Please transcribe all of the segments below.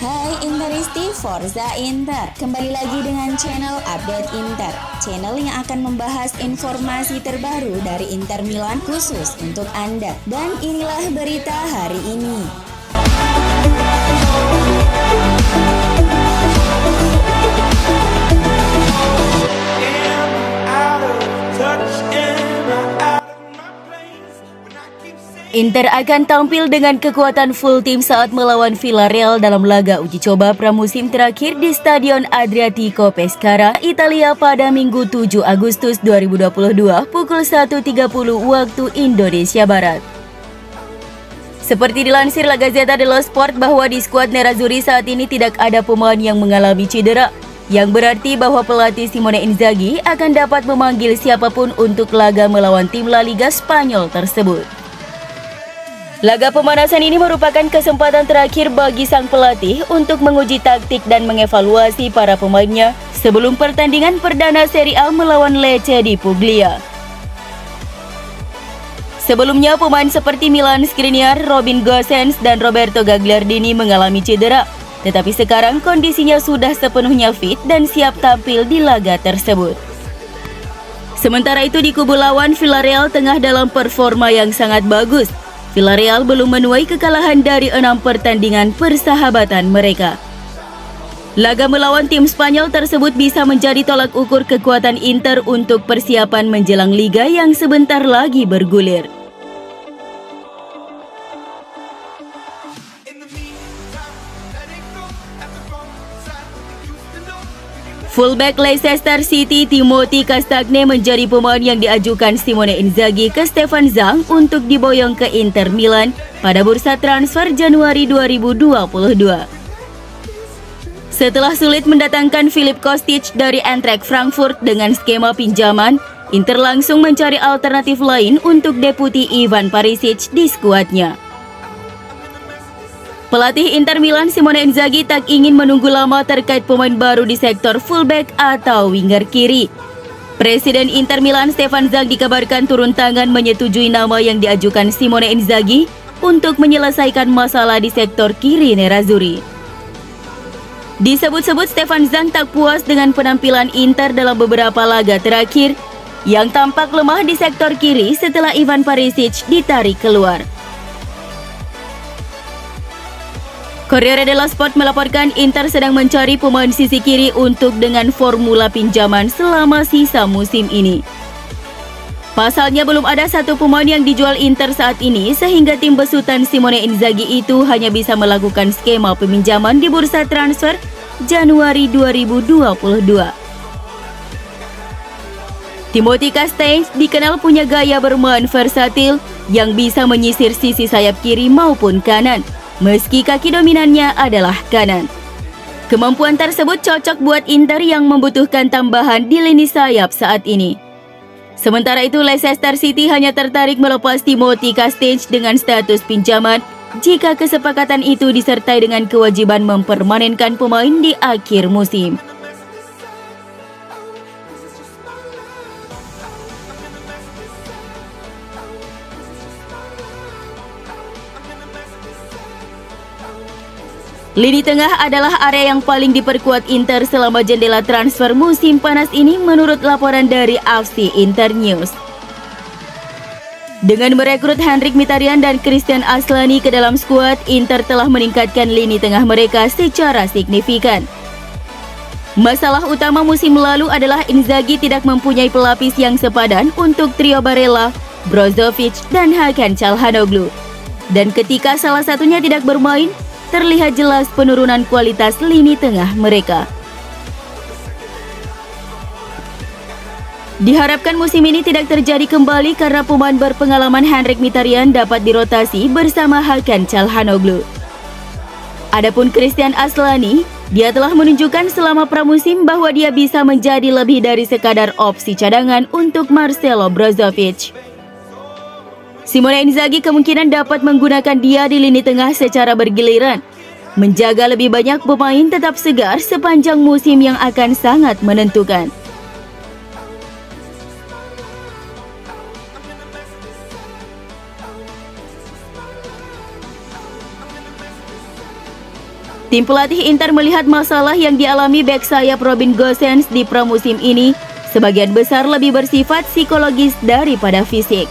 Hai Interisti, Forza Inter. Kembali lagi dengan channel Update Inter, channel yang akan membahas informasi terbaru dari Inter Milan khusus untuk Anda. Dan inilah berita hari ini. Inter akan tampil dengan kekuatan full tim saat melawan Villarreal dalam laga uji coba pramusim terakhir di Stadion Adriatico Pescara, Italia pada Minggu 7 Agustus 2022 pukul 1.30 waktu Indonesia Barat. Seperti dilansir La Gazzetta dello Sport bahwa di skuad Nerazzurri saat ini tidak ada pemain yang mengalami cedera, yang berarti bahwa pelatih Simone Inzaghi akan dapat memanggil siapapun untuk laga melawan tim La Liga Spanyol tersebut. Laga pemanasan ini merupakan kesempatan terakhir bagi sang pelatih untuk menguji taktik dan mengevaluasi para pemainnya sebelum pertandingan perdana Serie A melawan Lecce di Puglia. Sebelumnya, pemain seperti Milan Skriniar, Robin Gosens, dan Roberto Gagliardini mengalami cedera, tetapi sekarang kondisinya sudah sepenuhnya fit dan siap tampil di laga tersebut. Sementara itu di kubu lawan, Villarreal tengah dalam performa yang sangat bagus. Villarreal belum menuai kekalahan dari 6 pertandingan persahabatan mereka. Laga melawan tim Spanyol tersebut bisa menjadi tolak ukur kekuatan Inter untuk persiapan menjelang liga yang sebentar lagi bergulir. Fullback Leicester City Timothy Castagne menjadi pemain yang diajukan Simone Inzaghi ke Stefan Zhang untuk diboyong ke Inter Milan pada bursa transfer Januari 2022. Setelah sulit mendatangkan Filip Kostic dari Eintracht Frankfurt dengan skema pinjaman, Inter langsung mencari alternatif lain untuk deputi Ivan Perisic di skuadnya. Pelatih Inter Milan Simone Inzaghi tak ingin menunggu lama terkait pemain baru di sektor fullback atau winger kiri. Presiden Inter Milan Stefan Zhang dikabarkan turun tangan menyetujui nama yang diajukan Simone Inzaghi untuk menyelesaikan masalah di sektor kiri Nerazzurri. Disebut-sebut Stefan Zhang tak puas dengan penampilan Inter dalam beberapa laga terakhir yang tampak lemah di sektor kiri setelah Ivan Perisic ditarik keluar. Corriere dello Sport melaporkan Inter sedang mencari pemain sisi kiri untuk dengan formula pinjaman selama sisa musim ini. Pasalnya belum ada satu pemain yang dijual Inter saat ini sehingga tim besutan Simone Inzaghi itu hanya bisa melakukan skema peminjaman di bursa transfer Januari 2022. Timothy Castagne dikenal punya gaya bermain versatil yang bisa menyisir sisi sayap kiri maupun kanan, meski kaki dominannya adalah kanan. Kemampuan tersebut cocok buat Inter yang membutuhkan tambahan di lini sayap saat ini. Sementara itu, Leicester City hanya tertarik melepas Timothy Castagne dengan status pinjaman jika kesepakatan itu disertai dengan kewajiban mempermanenkan pemain di akhir musim. Lini tengah adalah area yang paling diperkuat Inter selama jendela transfer musim panas ini menurut laporan dari AFC Internews. Dengan merekrut Henrikh Mkhitaryan dan Christian Aslani ke dalam skuad, Inter telah meningkatkan lini tengah mereka secara signifikan. Masalah utama musim lalu adalah Inzaghi tidak mempunyai pelapis yang sepadan untuk trio Barella, Brozovic, dan Hakan Çalhanoğlu. Dan ketika salah satunya tidak bermain, terlihat jelas penurunan kualitas lini tengah mereka. Diharapkan musim ini tidak terjadi kembali karena pemain berpengalaman Henrikh Mkhitaryan dapat dirotasi bersama Hakan Çalhanoğlu. Adapun Christian Aslani, dia telah menunjukkan selama pramusim bahwa dia bisa menjadi lebih dari sekadar opsi cadangan untuk Marcelo Brozovic. Simone Inzaghi kemungkinan dapat menggunakan dia di lini tengah secara bergiliran, menjaga lebih banyak pemain tetap segar sepanjang musim yang akan sangat menentukan. Tim pelatih Inter melihat masalah yang dialami bek sayap Robin Gosens di pramusim ini sebagian besar lebih bersifat psikologis daripada fisik.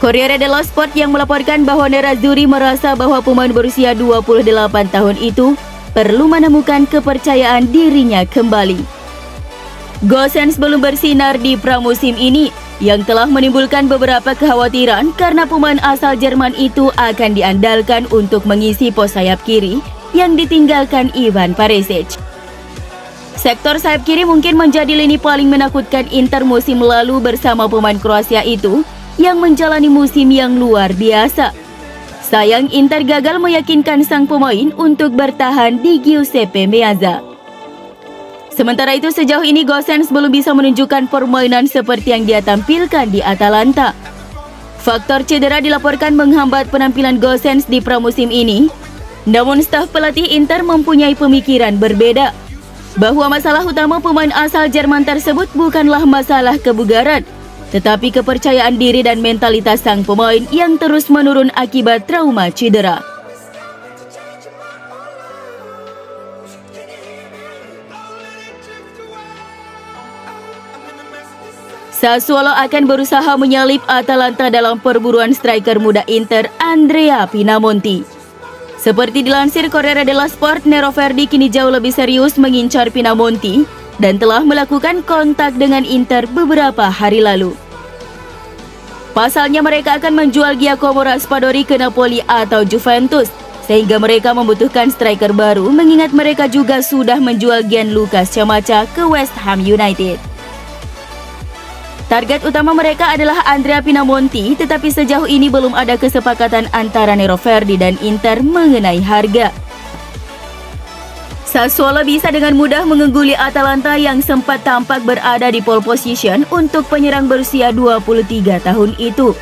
Corriere dello Sport yang melaporkan bahwa Nerazzurri merasa bahwa pemain berusia 28 tahun itu perlu menemukan kepercayaan dirinya kembali. Gosens belum bersinar di pramusim ini yang telah menimbulkan beberapa kekhawatiran karena pemain asal Jerman itu akan diandalkan untuk mengisi pos sayap kiri yang ditinggalkan Ivan Perisic. Sektor sayap kiri mungkin menjadi lini paling menakutkan Inter musim lalu bersama pemain Kroasia itu yang menjalani musim yang luar biasa. Sayang Inter gagal meyakinkan sang pemain untuk bertahan di Giuseppe Meazza. Sementara itu sejauh ini Gosens belum bisa menunjukkan permainan seperti yang dia tampilkan di Atalanta. Faktor cedera dilaporkan menghambat penampilan Gosens di pramusim ini. Namun staf pelatih Inter mempunyai pemikiran berbeda, bahwa masalah utama pemain asal Jerman tersebut bukanlah masalah kebugaran, tetapi kepercayaan diri dan mentalitas sang pemain yang terus menurun akibat trauma cedera. Sassuolo akan berusaha menyalip Atalanta dalam perburuan striker muda Inter Andrea Pinamonti. Seperti dilansir Corriere dello Sport, Nero Verdi kini jauh lebih serius mengincar Pinamonti dan telah melakukan kontak dengan Inter beberapa hari lalu. Pasalnya mereka akan menjual Giacomo Raspadori ke Napoli atau Juventus, sehingga mereka membutuhkan striker baru mengingat mereka juga sudah menjual Gianluca Scamacca ke West Ham United. Target utama mereka adalah Andrea Pinamonti, tetapi sejauh ini belum ada kesepakatan antara Nero Verdi dan Inter mengenai harga. Sassuolo bisa dengan mudah mengungguli Atalanta yang sempat tampak berada di pole position untuk penyerang berusia 23 tahun itu.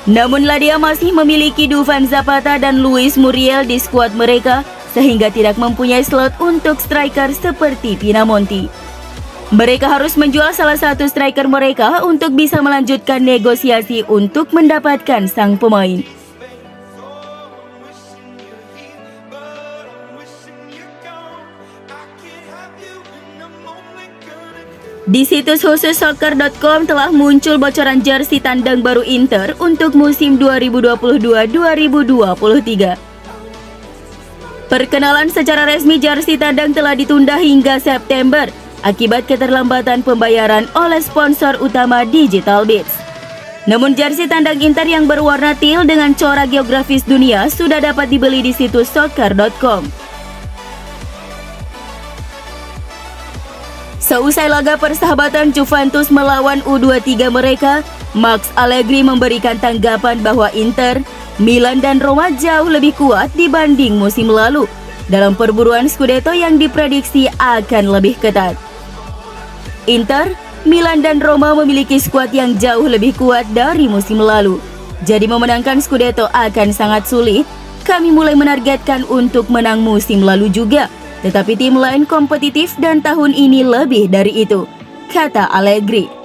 Namun Ladia masih memiliki Dufan Zapata dan Luis Muriel di skuad mereka, sehingga tidak mempunyai slot untuk striker seperti Pinamonti. Mereka harus menjual salah satu striker mereka untuk bisa melanjutkan negosiasi untuk mendapatkan sang pemain. Di situs khusus soccer.com telah muncul bocoran jersey tandang baru Inter untuk musim 2022-2023. Perkenalan secara resmi jersey tandang telah ditunda hingga September akibat keterlambatan pembayaran oleh sponsor utama Digital Bits. Namun jersey tandang Inter yang berwarna teal dengan corak geografis dunia sudah dapat dibeli di situs soccer.com. Seusai laga persahabatan Juventus melawan U23 mereka, Max Allegri memberikan tanggapan bahwa Inter, Milan dan Roma jauh lebih kuat dibanding musim lalu dalam perburuan Scudetto yang diprediksi akan lebih ketat. Inter, Milan dan Roma memiliki skuad yang jauh lebih kuat dari musim lalu. Jadi memenangkan Scudetto akan sangat sulit. Kami mulai menargetkan untuk menang musim lalu juga. Tetapi tim lain kompetitif dan tahun ini lebih dari itu, kata Allegri.